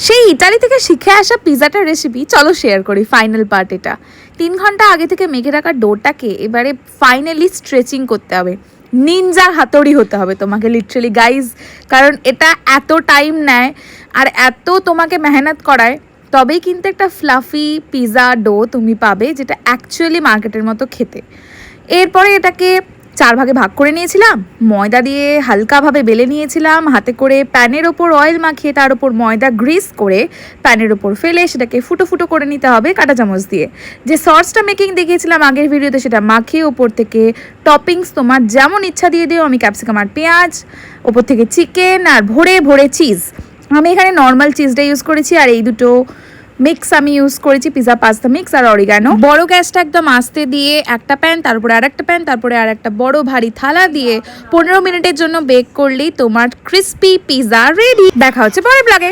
সেই ইতালি থেকে শিখে আসা পিজাটার রেসিপি চলো শেয়ার করি। ফাইনাল পার্ট এটা। 3 ঘন্টা আগে থেকে মেখে রাখা ডোটাকে এবারে ফাইনালি স্ট্রেচিং করতে হবে। নিনজা হাতুড়ি হতে হবে তোমাকে লিটারালি গাইজ, কারণ এটা এত টাইম নেয় আর এত তোমাকে মেহনত করায়, তবেই কিন্তু একটা ফ্লাফি পিজা ডো তুমি পাবে যেটা অ্যাকচুয়ালি মার্কেটের মতো খেতে। এরপরে এটাকে 4 ভাগে ভাগ করে নিয়েছিলাম, ময়দা দিয়ে হালকাভাবে বেলে নিয়েছিলাম, হাতে করে প্যানের ওপর অয়েল মাখিয়ে তার ওপর ময়দা গ্রিস করে প্যানের ওপর ফেলে সেটাকে ফুটো ফুটো করে নিতে হবে কাঁটা চামচ দিয়ে। যে সসটা মেকিং দেখিয়েছিলাম আগের ভিডিওতে সেটা মাখিয়ে ওপর থেকে টপিংস তোমার যেমন ইচ্ছা দিয়ে দিও। আমি ক্যাপসিকাম আর পেঁয়াজ, ওপর থেকে চিকেন আর ভরে ভরে চিজ। আমি এখানে নর্মাল চিজটা ইউজ করেছি আর এই দুটো মিক্স আমি ইউজ করেছি, পিজা পাস্তা মিক্স আর অরিগানো। বড় গ্যাসটা একদম আস্তে দিয়ে একটা প্যান, তারপরে আরেকটা প্যান, তারপরে আর একটা বড় ভারী থালা দিয়ে 15 মিনিটের জন্য বেক করলেই তোমার ক্রিস্পি পিজা রেডি। দেখা হচ্ছে পরের ব্লগে।